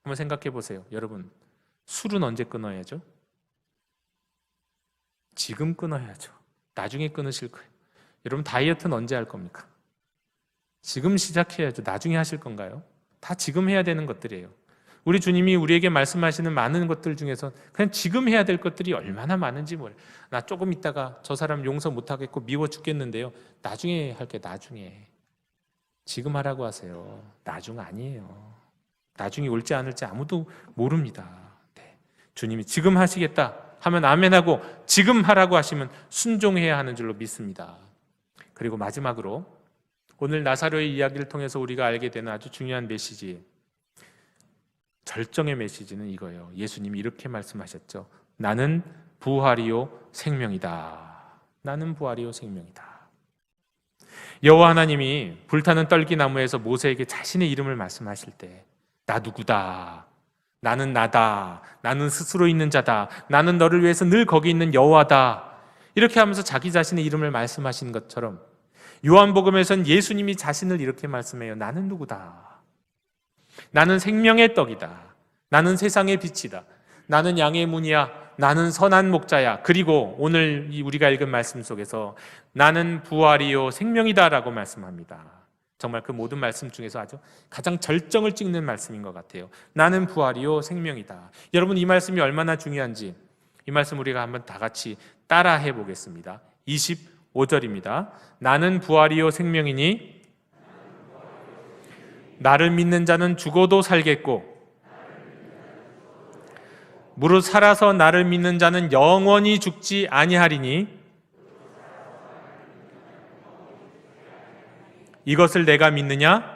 한번 생각해 보세요. 여러분, 술은 언제 끊어야죠? 지금 끊어야죠. 나중에 끊으실 거예요. 여러분, 다이어트는 언제 할 겁니까? 지금 시작해야죠. 나중에 하실 건가요? 다 지금 해야 되는 것들이에요. 우리 주님이 우리에게 말씀하시는 많은 것들 중에서 그냥 지금 해야 될 것들이 얼마나 많은지 몰라요. 나 조금 있다가 저 사람 용서 못하겠고 미워 죽겠는데요, 나중에 할게. 나중에. 지금 하라고 하세요. 나중 아니에요. 나중이 올지 않을지 아무도 모릅니다. 네. 주님이 지금 하시겠다 하면 아멘하고, 지금 하라고 하시면 순종해야 하는 줄로 믿습니다. 그리고 마지막으로 오늘 나사로의 이야기를 통해서 우리가 알게 되는 아주 중요한 메시지, 절정의 메시지는 이거예요. 예수님이 이렇게 말씀하셨죠. 나는 부활이요 생명이다. 나는 부활이요 생명이다. 여호와 하나님이 불타는 떨기나무에서 모세에게 자신의 이름을 말씀하실 때, 나 누구다, 나는 나다, 나는 스스로 있는 자다, 나는 너를 위해서 늘 거기 있는 여호와다, 이렇게 하면서 자기 자신의 이름을 말씀하신 것처럼 요한복음에서는 예수님이 자신을 이렇게 말씀해요. 나는 누구다. 나는 생명의 떡이다. 나는 세상의 빛이다. 나는 양의 문이야. 나는 선한 목자야. 그리고 오늘 우리가 읽은 말씀 속에서 나는 부활이요 생명이다 라고 말씀합니다. 정말 그 모든 말씀 중에서 아주 가장 절정을 찍는 말씀인 것 같아요. 나는 부활이요 생명이다. 여러분, 이 말씀이 얼마나 중요한지 이 말씀 우리가 한번 다 같이 따라 해보겠습니다. 25절입니다. 나는 부활이요 생명이니 나를 믿는 자는 죽어도 살겠고 무릇 살아서 나를 믿는 자는 영원히 죽지 아니하리니 이것을 내가 믿느냐?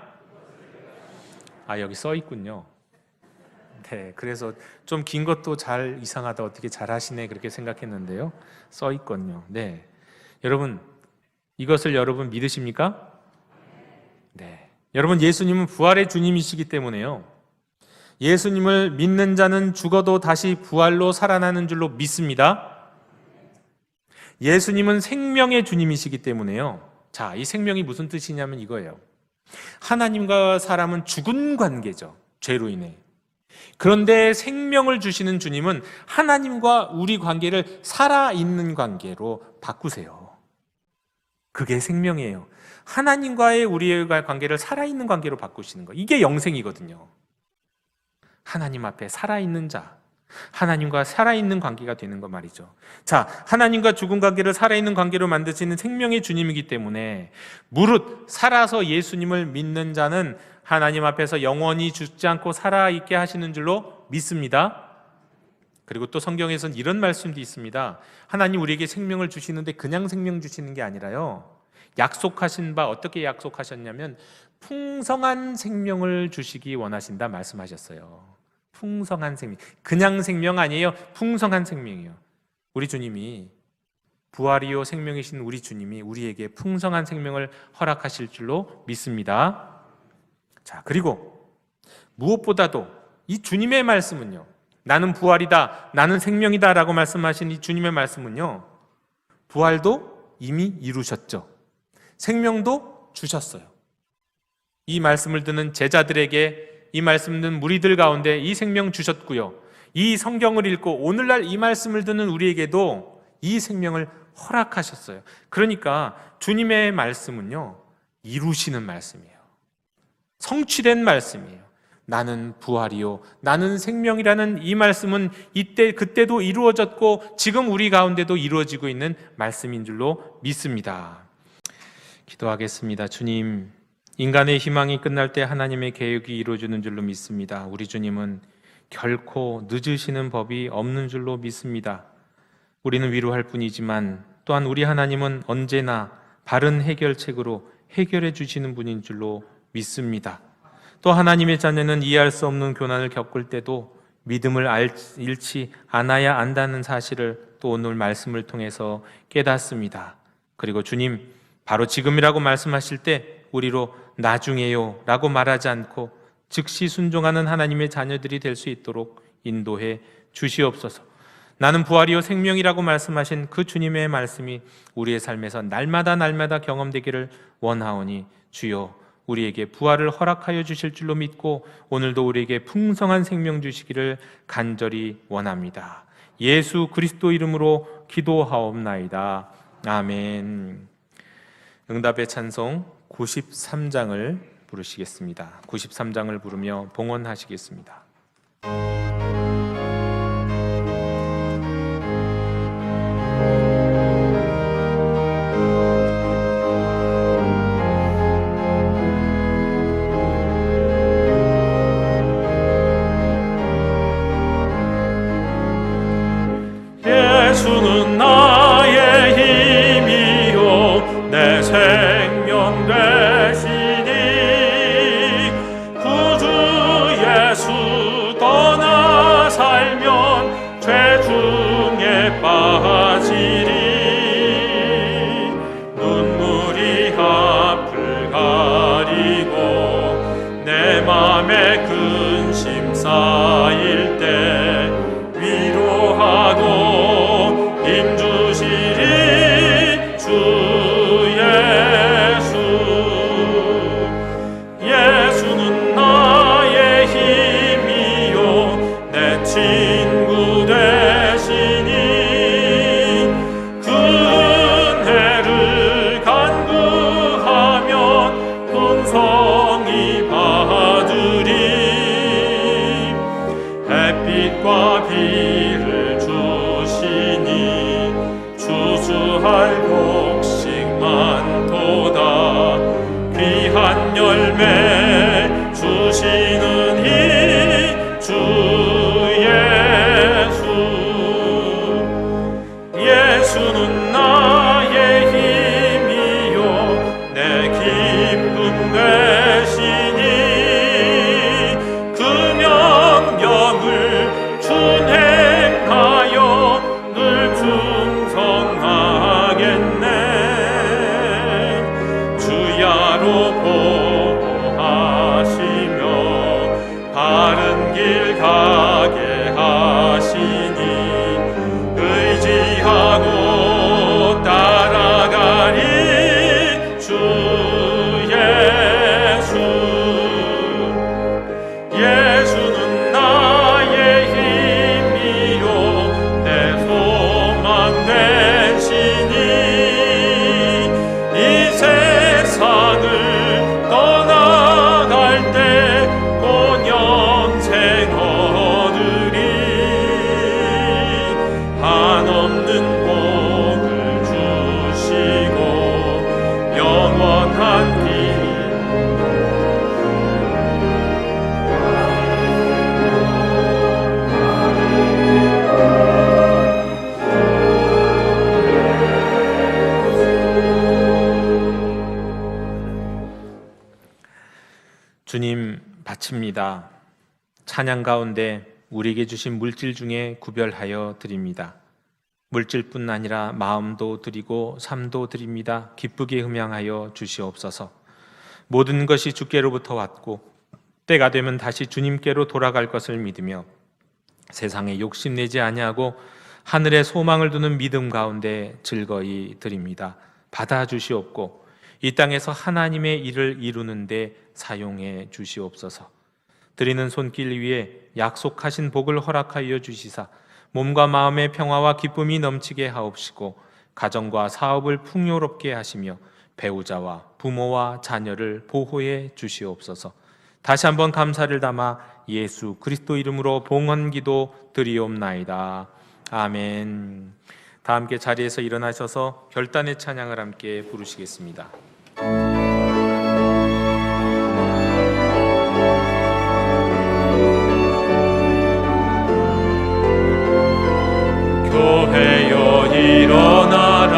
여기 써 있군요. 네. 네, 그래서 좀 긴 것도 잘 이상하다 어떻게 잘 하시네 그렇게 생각했는데요. 써 있거든요. 네, 여러분 이것을 여러분 믿으십니까? 네, 여러분 예수님은 부활의 주님이시기 때문에요. 예수님을 믿는 자는 죽어도 다시 부활로 살아나는 줄로 믿습니다. 예수님은 생명의 주님이시기 때문에요. 자, 이 생명이 무슨 뜻이냐면 이거예요. 하나님과 사람은 죽은 관계죠. 죄로 인해. 그런데 생명을 주시는 주님은 하나님과 우리 관계를 살아있는 관계로 바꾸세요. 그게 생명이에요. 하나님과의 우리의 관계를 살아있는 관계로 바꾸시는 거. 이게 영생이거든요. 하나님 앞에 살아있는 자, 하나님과 살아있는 관계가 되는 거 말이죠. 자, 하나님과 죽은 관계를 살아있는 관계로 만드시는 생명의 주님이기 때문에 무릇 살아서 예수님을 믿는 자는 하나님 앞에서 영원히 죽지 않고 살아있게 하시는 줄로 믿습니다. 그리고 또 성경에서는 이런 말씀도 있습니다. 하나님 우리에게 생명을 주시는데 그냥 생명 주시는 게 아니라요, 약속하신 바 어떻게 약속하셨냐면 풍성한 생명을 주시기 원하신다 말씀하셨어요. 풍성한 생명, 그냥 생명 아니에요. 풍성한 생명이에요. 우리 주님이 부활이요 생명이신 우리 주님이 우리에게 풍성한 생명을 허락하실 줄로 믿습니다. 자, 그리고 무엇보다도 이 주님의 말씀은요, 나는 부활이다, 나는 생명이다 라고 말씀하신 이 주님의 말씀은요, 부활도 이미 이루셨죠. 생명도 주셨어요. 이 말씀을 듣는 제자들에게, 이 말씀 듣는 무리들 가운데 이 생명 주셨고요, 이 성경을 읽고 오늘날 이 말씀을 듣는 우리에게도 이 생명을 허락하셨어요. 그러니까 주님의 말씀은요, 이루시는 말씀이에요. 성취된 말씀이에요. 나는 부활이요 나는 생명이라는 이 말씀은 이때 그때도 이루어졌고 지금 우리 가운데도 이루어지고 있는 말씀인 줄로 믿습니다. 기도하겠습니다. 주님, 인간의 희망이 끝날 때 하나님의 계획이 이루어지는 줄로 믿습니다. 우리 주님은 결코 늦으시는 법이 없는 줄로 믿습니다. 우리는 위로할 뿐이지만 또한 우리 하나님은 언제나 바른 해결책으로 해결해 주시는 분인 줄로 믿습니다. 또 하나님의 자녀는 이해할 수 없는 고난을 겪을 때도 믿음을 잃지 않아야 한다는 사실을 또 오늘 말씀을 통해서 깨닫습니다. 그리고 주님, 바로 지금이라고 말씀하실 때 우리로 나중에요 라고 말하지 않고 즉시 순종하는 하나님의 자녀들이 될 수 있도록 인도해 주시옵소서. 나는 부활이요 생명이라고 말씀하신 그 주님의 말씀이 우리의 삶에서 날마다 경험되기를 원하오니 주여 우리에게 부활을 허락하여 주실 줄로 믿고 오늘도 우리에게 풍성한 생명 주시기를 간절히 원합니다. 예수 그리스도 이름으로 기도하옵나이다. 아멘. 응답의 찬송 93장을 부르시겠습니다. 93장을 부르며 봉헌하시겠습니다. 예수는 나의 힘이요 내 생명 되시니 구주 예수 떠나 살면 죄 중에 빠지리 눈물이 앞을 가리고 내 맘에 근심 쌓일 때 위로하고 힘주시리 주 예수. 예수는 나의 힘이요 내 친구 되시니 그 은혜를 간구하면 풍성히 받으리 햇빛과 비를 주시니 주수할 곡식 많도다 귀한 열매 주시는 이 주 예수. 예수는 나의 힘이요 내 기쁨 되시니 그 명령을 마칩니다. 찬양 가운데 우리에게 주신 물질 중에 구별하여 드립니다. 물질뿐 아니라 마음도 드리고 삶도 드립니다. 기쁘게 흠양하여 주시옵소서. 모든 것이 주께로부터 왔고 때가 되면 다시 주님께로 돌아갈 것을 믿으며 세상에 욕심내지 아니하고 하늘에 소망을 두는 믿음 가운데 즐거이 드립니다. 받아주시옵고 이 땅에서 하나님의 일을 이루는 데 사용해 주시옵소서. 드리는 손길 위에 약속하신 복을 허락하여 주시사 몸과 마음의 평화와 기쁨이 넘치게 하옵시고 가정과 사업을 풍요롭게 하시며 배우자와 부모와 자녀를 보호해 주시옵소서. 다시 한번 감사를 담아 예수 그리스도 이름으로 봉헌기도 드리옵나이다. 아멘. 다 함께 자리에서 일어나셔서 결단의 찬양을 함께 부르시겠습니다. 교회여 일어나라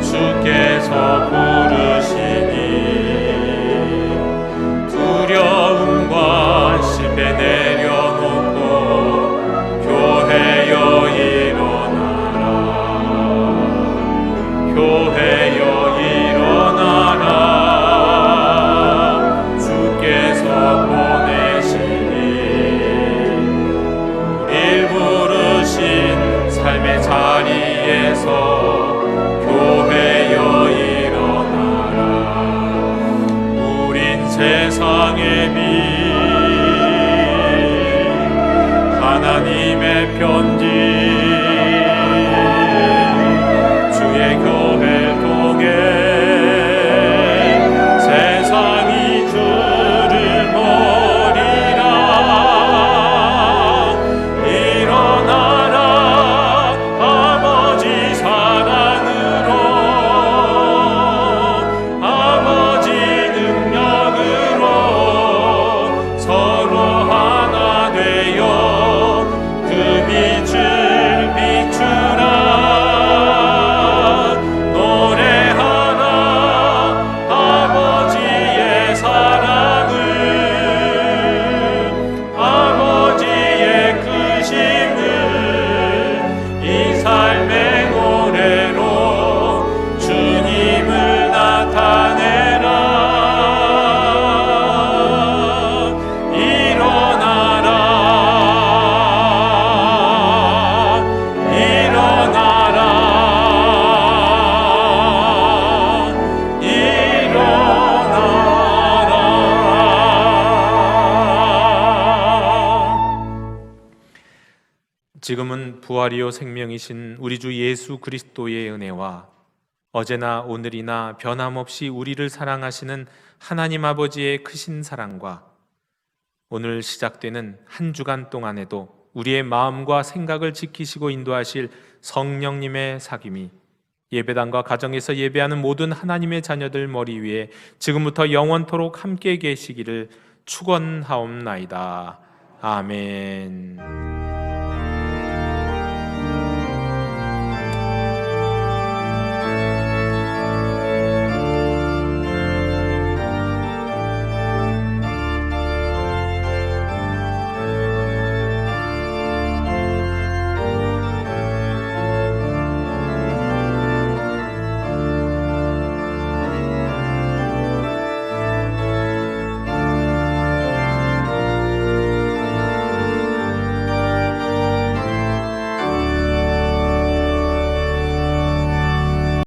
주께서 부르시니 두려움과 실패 내려놓고 교회여 일어나라 교회여 일어나라 주께서 보내시니 우릴 부르신 삶의 자리에서 교회여 일어나라 우린 세상의 빛 하나님의 편지 주의 교회를 통해 세상이 주를 버리라 일어나라 아버지 사랑으로 아버지 능력으로 서로 하나 되어 그 빛을 비추라 노래하라 아버지의 사랑을 아버지의 크심을 이 삶의 노래로 주님을 나타내라 일어나라 지금은 부활이요 생명이신 우리 주 예수 그리스도의 은혜와 어제나 오늘이나 변함없이 우리를 사랑하시는 하나님 아버지의 크신 사랑과 오늘 시작되는 한 주간 동안에도 우리의 마음과 생각을 지키시고 인도하실 성령님의 사귐이 예배당과 가정에서 예배하는 모든 하나님의 자녀들 머리 위에 지금부터 영원토록 함께 계시기를 축원하옵나이다. 아멘.